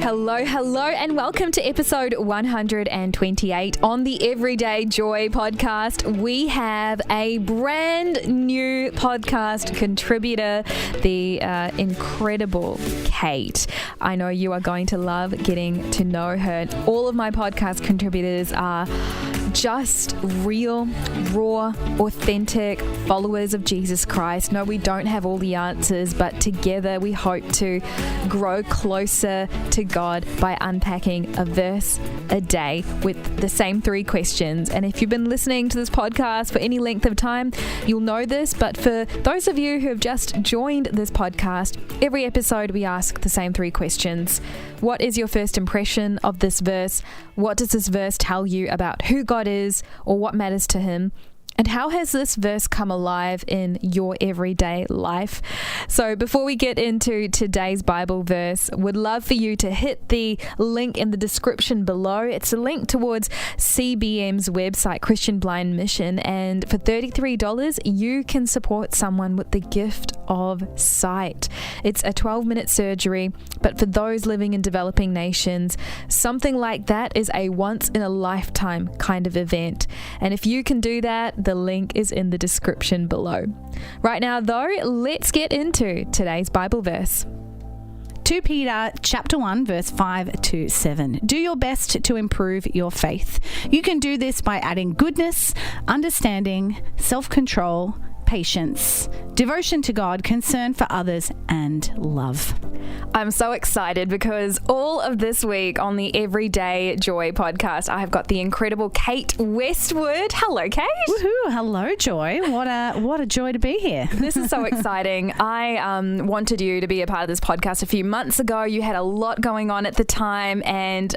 Hello, and welcome to episode 128 on the Everyday Joy podcast. We have a brand new podcast contributor, the incredible Kate. I know you are going to love getting to know her. All of my podcast contributors are just real, raw, authentic followers of Jesus Christ. No, we don't have all the answers, but together we hope to grow closer to God by unpacking a verse a day with the same 3 questions. And if you've been listening to this podcast for any length of time, you'll know this, but for those of you who have just joined this podcast, every episode we ask the same 3 questions. What is your first impression of this verse? What does this verse tell you about who God is or what matters to Him? And how has this verse come alive in your everyday life? So before we get into today's Bible verse, would love for you to hit the link in the description below. It's a link towards CBM's website, Christian Blind Mission. And for $33, you can support someone with the gift of sight. It's a 12-minute surgery, but for those living in developing nations, something like that is a once-in-a-lifetime kind of event. And if you can do that, the link is in the description below. Right now, though, let's get into today's Bible verse. 2 Peter chapter 1 verse 5 to 7. Do your best to improve your faith. You can do this by adding goodness, understanding, self-control, patience, devotion to God, concern for others, and love. I'm so excited because all of this week on the Everyday Joy podcast, I have got the incredible Kate Westwood. Hello, Kate. Woohoo! Hello, Joy. What a joy to be here. This is so exciting. I wanted you to be a part of this podcast a few months ago. You had a lot going on at the time, and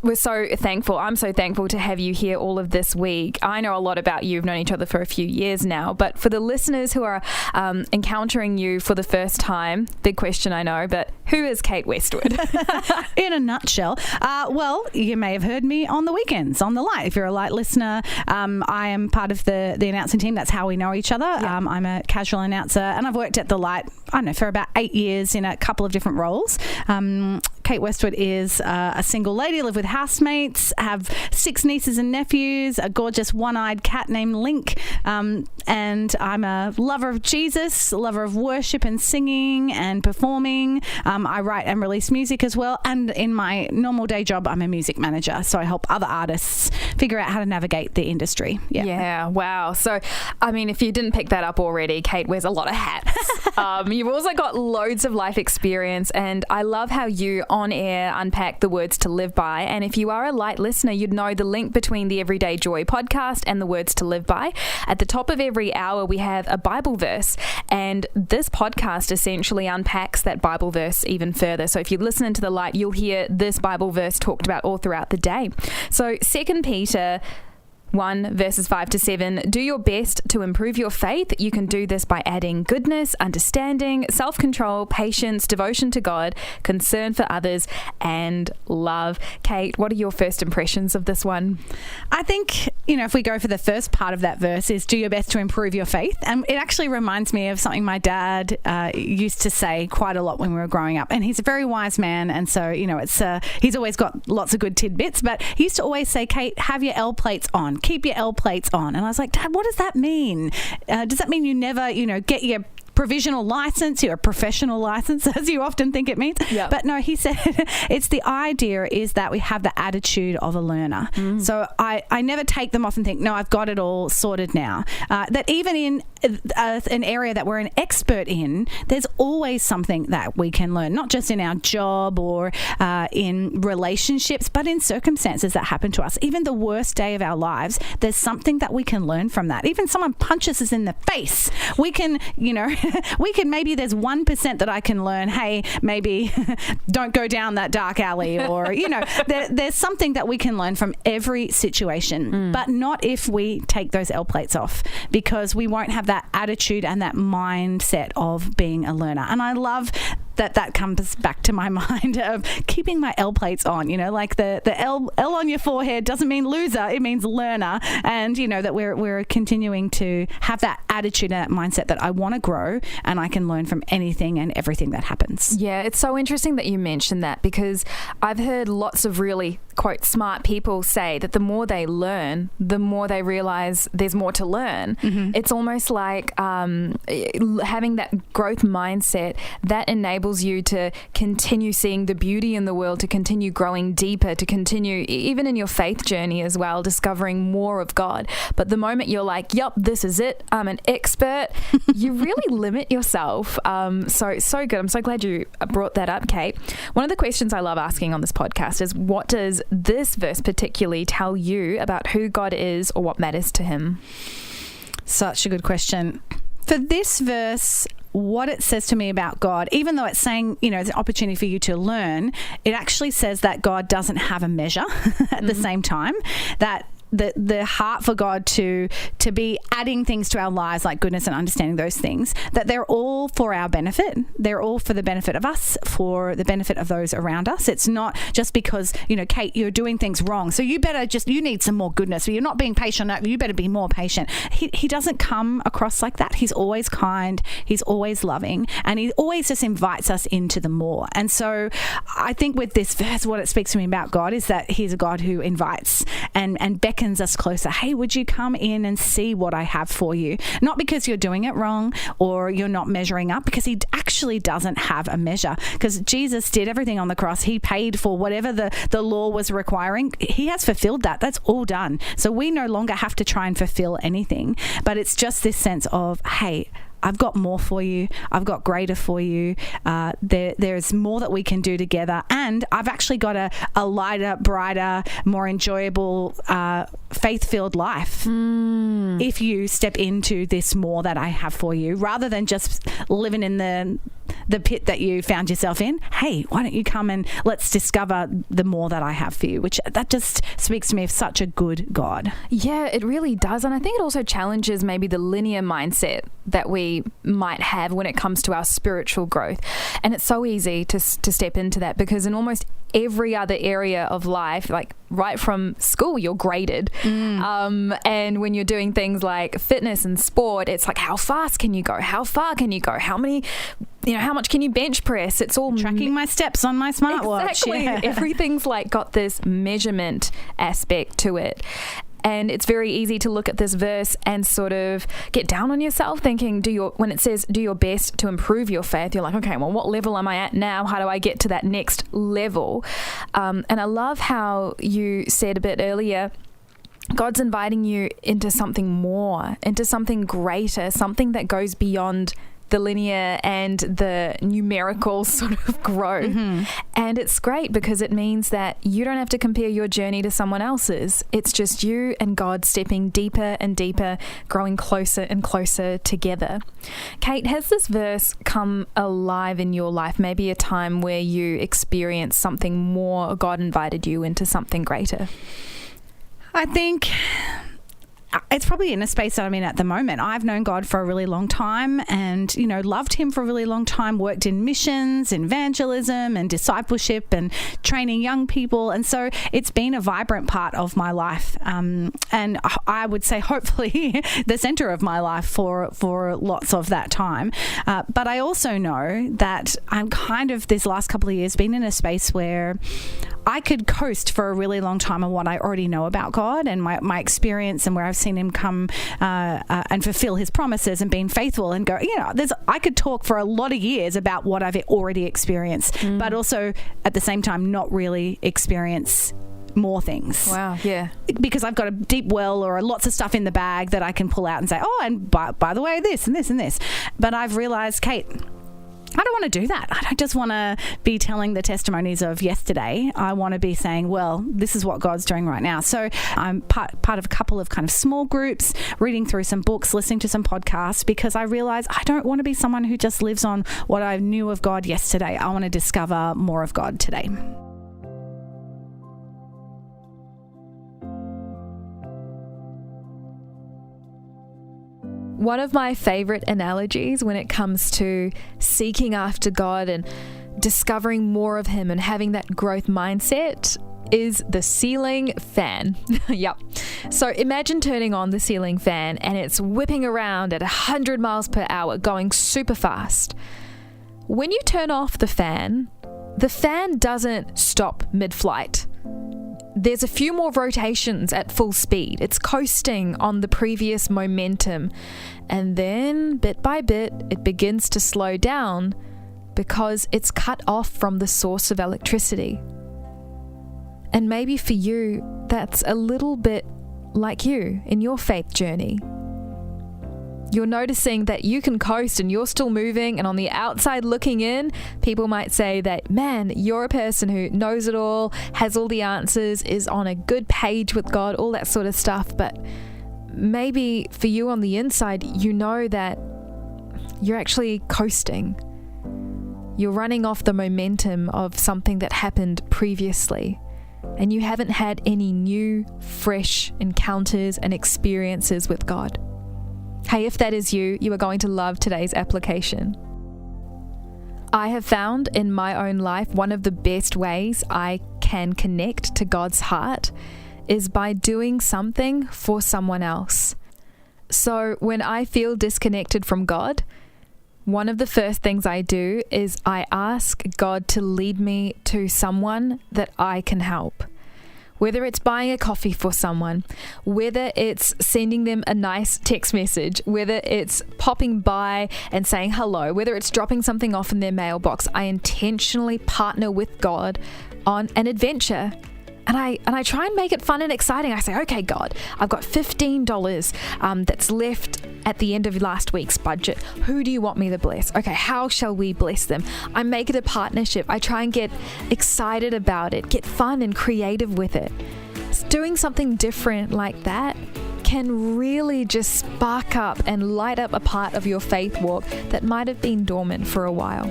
we're so thankful. I'm so thankful to have you here all of this week. I know a lot about you. We've known each other for a few years now, but for the listeners who are encountering you for the first time, big question, I know, but who is Kate Westwood? In a nutshell, well, you may have heard me on the weekends on The Light. If you're a Light listener, I am part of the announcing team. That's how we know each other. Yeah. I'm a casual announcer, and I've worked at The Light, I don't know, for about 8 years in a couple of different roles. Kate Westwood is a single lady, live with housemates, have 6 nieces and nephews, a gorgeous one-eyed cat named Link, and I'm a lover of Jesus, a lover of worship and singing and performing. I write and release music as well, and in my normal day job, I'm a music manager, so I help other artists figure out how to navigate the industry. Yeah, wow. So, I mean, if you didn't pick that up already, Kate wears a lot of hats. You've also got loads of life experience, and I love how you on air unpack the words to live by. And if you are a Light listener, you'd know the link between the Everyday Joy podcast and the words to live by. At the top of every hour, we have a Bible verse, and this podcast essentially unpacks that Bible verse even further. So if you listen to The Light, you'll hear this Bible verse talked about all throughout the day. So 2 Peter 1 verses 5 to 7. Do your best to improve your faith. You can do this by adding goodness, understanding, self-control, patience, devotion to God, concern for others, and love. Kate, what are your first impressions of this one? I think, if we go for the first part of that verse is do your best to improve your faith. And it actually reminds me of something my dad used to say quite a lot when we were growing up. And he's a very wise man. And so, it's he's always got lots of good tidbits. But he used to always say, Kate, have your L plates on. Keep your L plates on. And I was like, Dad, what does that mean? Does that mean you never, get your provisional license, your professional license, as you often think it means? Yep. But no, he said it's the idea is that we have the attitude of a learner. So I never take them off and think, no, I've got it all sorted now. That even in an area that we're an expert in, there's always something that we can learn, not just in our job or in relationships, but in circumstances that happen to us. Even the worst day of our lives, there's something that we can learn from that. Even someone punches us in the face, we can, maybe there's 1% that I can learn, hey, maybe don't go down that dark alley, or, there's something that we can learn from every situation, but not if we take those L plates off, because we won't have that attitude and that mindset of being a learner. And I love that comes back to my mind of keeping my L plates on, like the L on your forehead doesn't mean loser, it means learner. And, that we're continuing to have that attitude and that mindset that I want to grow and I can learn from anything and everything that happens. Yeah, it's so interesting that you mentioned that, because I've heard lots of really, quote, smart people say that the more they learn, the more they realize there's more to learn. Mm-hmm. It's almost like having that growth mindset that enables you to continue seeing the beauty in the world, to continue growing deeper, to continue even in your faith journey as well, discovering more of God. But the moment you're like, yep, this is it, I'm an expert, you really limit yourself. So good. I'm so glad you brought that up, Kate. One of the questions I love asking on this podcast is, what does this verse particularly tell you about who God is or what matters to him? Such a good question. For this verse, what it says to me about God, even though it's saying, it's an opportunity for you to learn, it actually says that God doesn't have a measure at the same time, that the heart for God to be adding things to our lives like goodness and understanding those things, that they're all for our benefit. They're all for the benefit of us, for the benefit of those around us. It's not just because, Kate, you're doing things wrong, so you need some more goodness. You're not being patient, you better be more patient. He doesn't come across like that. He's always kind. He's always loving. And he always just invites us into the more. And so I think with this verse, what it speaks to me about God is that he's a God who invites and beckons us closer. Hey, would you come in and see what I have for you? Not because you're doing it wrong or you're not measuring up, because he actually doesn't have a measure, because Jesus did everything on the cross. He paid for whatever the law was requiring. He has fulfilled that. That's all done. So we no longer have to try and fulfill anything, but it's just this sense of, hey, I've got more for you. I've got greater for you. There's more that we can do together. And I've actually got a lighter, brighter, more enjoyable, faith-filled life if you step into this more that I have for you, rather than just living in the pit that you found yourself in. Hey, why don't you come and let's discover the more that I have for you, which that just speaks to me of such a good God. Yeah, it really does. And I think it also challenges maybe the linear mindset that we might have when it comes to our spiritual growth. And it's so easy to step into that, because in almost every other area of life, like right from school, you're graded. And when you're doing things like fitness and sport, it's like, how fast can you go? How far can you go? How many, how much can you bench press? It's all tracking my steps on my smartwatch. Exactly. Yeah. Everything's like got this measurement aspect to it. And it's very easy to look at this verse and sort of get down on yourself, thinking, when it says do your best to improve your faith, you're like, okay, well, what level am I at now? How do I get to that next level? And I love how you said a bit earlier, God's inviting you into something more, into something greater, something that goes beyond the linear and the numerical sort of growth. And it's great because it means that you don't have to compare your journey to someone else's. It's just you and God stepping deeper and deeper, growing closer and closer together. Kate, has this verse come alive in your life? Maybe a time where you experienced something more, God invited you into something greater? I think it's probably in a space that I'm in at the moment. I've known God for a really long time and, loved him for a really long time, worked in missions, evangelism and discipleship and training young people. And so it's been a vibrant part of my life. And I would say hopefully the center of my life for lots of that time. But I also know that I'm kind of this last couple of years been in a space where I could coast for a really long time on what I already know about God and my experience and where I've seen him come and fulfill his promises and being faithful and go, I could talk for a lot of years about what I've already experienced, but also at the same time not really experience more things. Wow, yeah. Because I've got a deep well or lots of stuff in the bag that I can pull out and say, and by the way, this and this and this. But I've realized, Kate, I don't want to do that. I don't just want to be telling the testimonies of yesterday. I want to be saying, well, this is what God's doing right now. So I'm part of a couple of kind of small groups, reading through some books, listening to some podcasts, because I realize I don't want to be someone who just lives on what I knew of God yesterday. I want to discover more of God today. One of my favorite analogies when it comes to seeking after God and discovering more of Him and having that growth mindset is the ceiling fan. Yep. So imagine turning on the ceiling fan and it's whipping around at 100 miles per hour, going super fast. When you turn off the fan doesn't stop mid-flight. There's a few more rotations at full speed. It's coasting on the previous momentum. And then, bit by bit, it begins to slow down because it's cut off from the source of electricity. And maybe for you, that's a little bit like you in your faith journey. You're noticing that you can coast and you're still moving, and on the outside looking in, people might say that, man, you're a person who knows it all, has all the answers, is on a good page with God, all that sort of stuff. But maybe for you on the inside, you know that you're actually coasting. You're running off the momentum of something that happened previously, and you haven't had any new, fresh encounters and experiences with God. Hey, if that is you, you are going to love today's application. I have found in my own life one of the best ways I can connect to God's heart is by doing something for someone else. So when I feel disconnected from God, one of the first things I do is I ask God to lead me to someone that I can help. Whether it's buying a coffee for someone, whether it's sending them a nice text message, whether it's popping by and saying hello, whether it's dropping something off in their mailbox, I intentionally partner with God on an adventure. And I try and make it fun and exciting. I say, okay, God, I've got $15 that's left at the end of last week's budget. Who do you want me to bless? Okay, how shall we bless them? I make it a partnership. I try and get excited about it, get fun and creative with it. Doing something different like that can really just spark up and light up a part of your faith walk that might have been dormant for a while.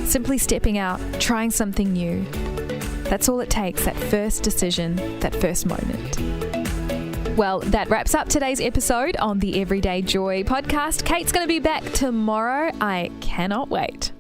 Simply stepping out, trying something new. That's all it takes, that first decision, that first moment. Well, that wraps up today's episode on the Everyday Joy podcast. Kate's going to be back tomorrow. I cannot wait.